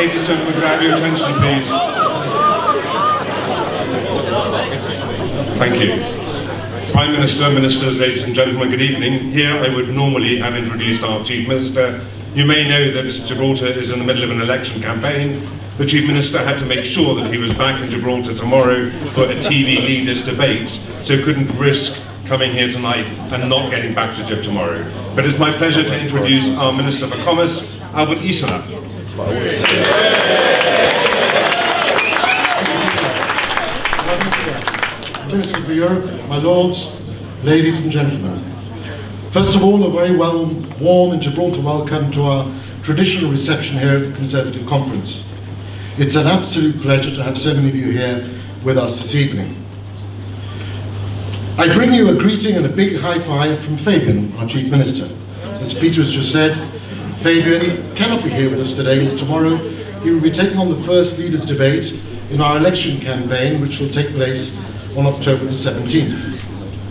Ladies and gentlemen, could I have your attention, please? Thank you. Prime Minister, Ministers, ladies and gentlemen, good evening. Here I would normally have introduced our Chief Minister. You may know that Gibraltar is in the middle of an election campaign. The Chief Minister had to make sure that he was back in Gibraltar tomorrow for a TV leaders debate, so couldn't risk coming here tonight and not getting back to Gib tomorrow. But it's my pleasure to introduce our Minister for Commerce, Albert Isona. Minister for Europe, my lords, ladies and gentlemen. First of all, a very warm and Gibraltar welcome to our traditional reception here at the Conservative Conference. It's an absolute pleasure to have so many of you here with us this evening. I bring you a greeting and a big high five from Fabian, our Chief Minister. As Peter has just said, Fabian cannot be here with us today, as tomorrow he will be taking on the first leaders debate in our election campaign, which will take place on October the 17th.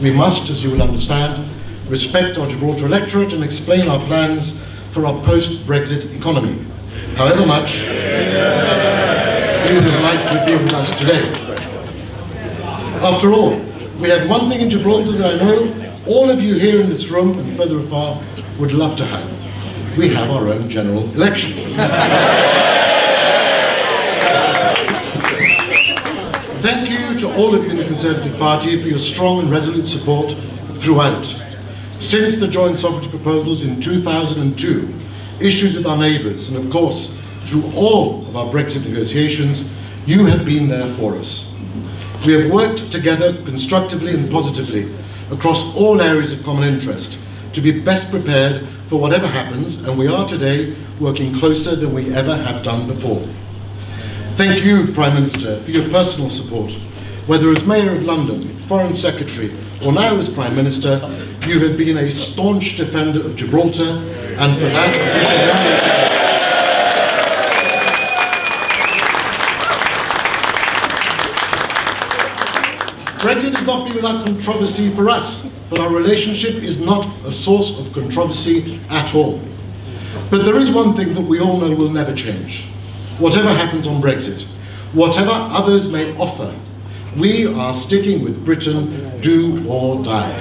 We must, as you will understand, respect our Gibraltar electorate and explain our plans for our post-Brexit economy, however much he would have liked to be with us today. After all, we have one thing in Gibraltar that I know all of you here in this room and further afar would love to have. We have our own general election. Thank you to all of you in the Conservative Party for your strong and resolute support throughout. Since the joint sovereignty proposals in 2002, issues with our neighbours, and of course through all of our Brexit negotiations, you have been there for us. We have worked together constructively and positively across all areas of common interest to be best prepared for whatever happens, and we are today working closer than we ever have done before. Thank you, Prime Minister, for your personal support. Whether as Mayor of London, Foreign Secretary, or now as Prime Minister, you have been a staunch defender of Gibraltar, and for that we shall Brexit has not been without controversy for us, but our relationship is not a source of controversy at all. But there is one thing that we all know will never change. Whatever happens on Brexit, whatever others may offer, we are sticking with Britain, do or die.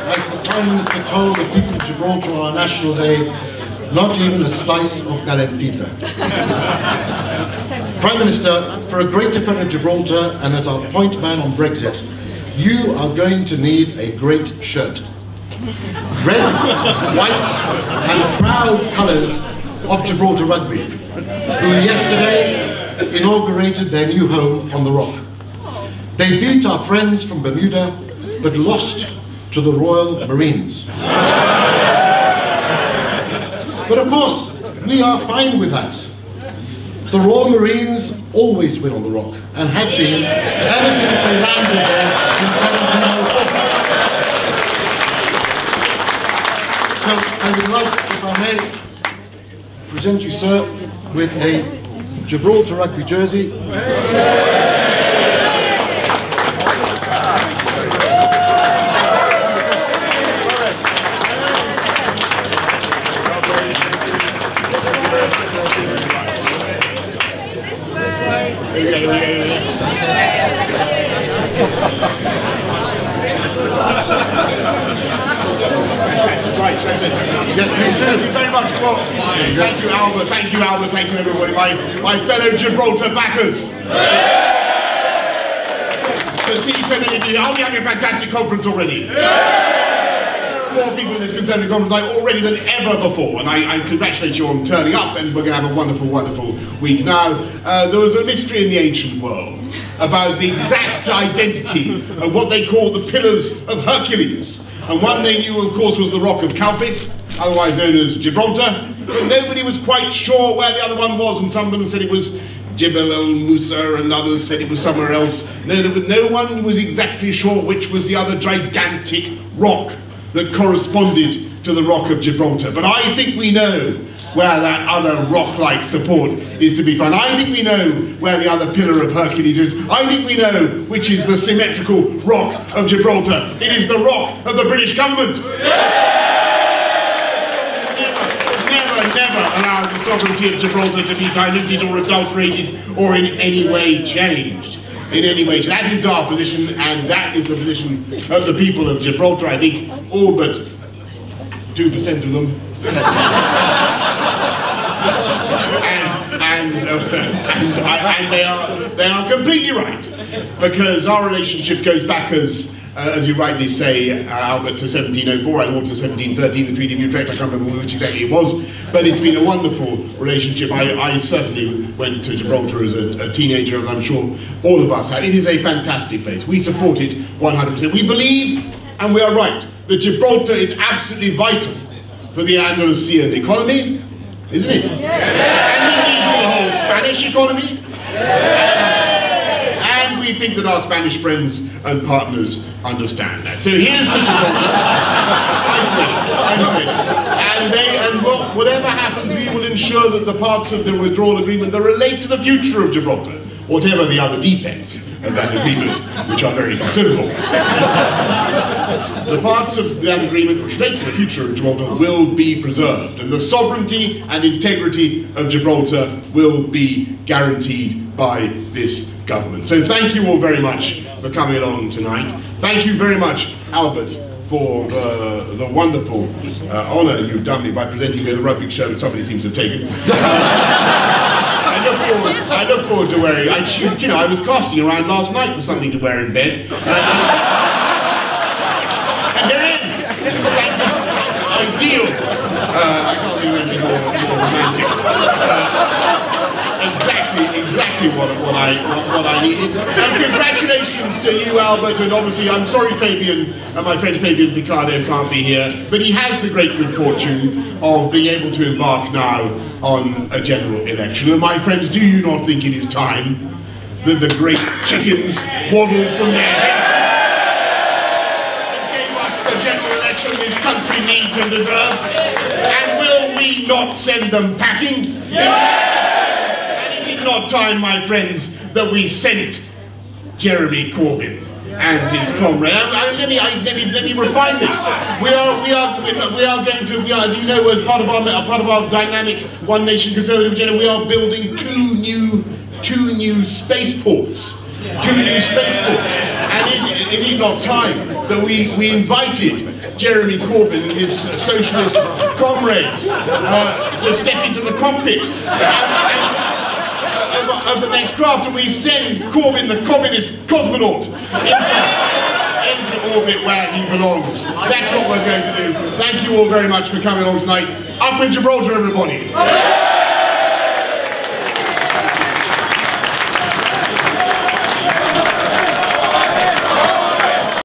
As the Prime Minister told the people of Gibraltar on our National Day, not even a slice of calentita. Prime Minister, for a great defender of Gibraltar and as our point man on Brexit, you are going to need a great shirt. Red, white and proud colours of Gibraltar Rugby, who yesterday inaugurated their new home on the Rock. They beat our friends from Bermuda, but lost to the Royal Marines. But of course, we are fine with that. The Royal Marines always win on the Rock, and have been ever since they landed there in 1704. So I would like, if I may, present you, sir, with a Gibraltar Rugby jersey. Yes, please do. Thank you very much, Clark. Thank you, Albert. Thank you, Albert. Thank you, everybody. My fellow Gibraltar backers. To see so many of you, are we having a fantastic conference already? There are more people in this Conservative conference already than ever before, and I congratulate you on turning up, and we're going to have a wonderful, wonderful week. Now, there was a mystery in the ancient world about the exact identity of what they call the Pillars of Hercules. And one they knew, of course, was the Rock of Calpe, otherwise known as Gibraltar, but nobody was quite sure where the other one was, and some of them said it was Jebel el Musa, and others said it was somewhere else. No one was exactly sure which was the other gigantic rock that corresponded to the Rock of Gibraltar. But I think we know where that other rock-like support is to be found. I think we know where the other pillar of Hercules is. I think we know which is the symmetrical Rock of Gibraltar. It is the Rock of the British government. Never allow the sovereignty of Gibraltar to be diluted or adulterated or in any way changed. That is our position, and that is the position of the people of Gibraltar. I think all but 2% of them. and they are completely right, because our relationship goes back, as you rightly say, Albert, to 1704, and to 1713, the Treaty of Utrecht. I can't remember which exactly it was, but it's been a wonderful relationship. I certainly went to Gibraltar as a teenager, and I'm sure all of us have. It is a fantastic place. We support it 100%. We believe, and we are right, that Gibraltar is absolutely vital for the Andalusian economy, isn't it? Yeah. And indeed for the whole Spanish economy. And we think that our Spanish friends and partners understand that. So here's to Gibraltar. And whatever happens, we will ensure that the parts of the withdrawal agreement that relate to the future of Gibraltar, whatever the other defects of that agreement, which are very considerable, the parts of that agreement which relate to the future of Gibraltar will be preserved, and the sovereignty and integrity of Gibraltar will be guaranteed by this government. So thank you all very much for coming along tonight. Thank you very much, Albert, for the wonderful honour you've done me by presenting me the rugby shirt that somebody seems to have taken. I look forward to wearing. I was casting around last night for something to wear in bed, and here it is. Like this ideal. I can't think of anything more romantic. Exactly what I needed. And congratulations to you, Albert, and obviously I'm sorry Fabian, my friend Fabian Picardo can't be here, but he has the great good fortune of being able to embark now on a general election. And my friends, do you not think it is time that the great chickens waddle from their heads and gave us the general election this country needs and deserves? And will we not send them packing? Yeah! Not time, my friends, that we sent Jeremy Corbyn and his comrade. Let me refine this. We are going to, as you know, as part of our dynamic One Nation Conservative agenda, we are building two new spaceports. And is it not time that we invited Jeremy Corbyn and his socialist comrades to step into the cockpit of the next craft, and we send Corbyn, the communist cosmonaut, into orbit where he belongs. That's what we're going to do. Thank you all very much for coming along tonight. Up with Gibraltar, everybody.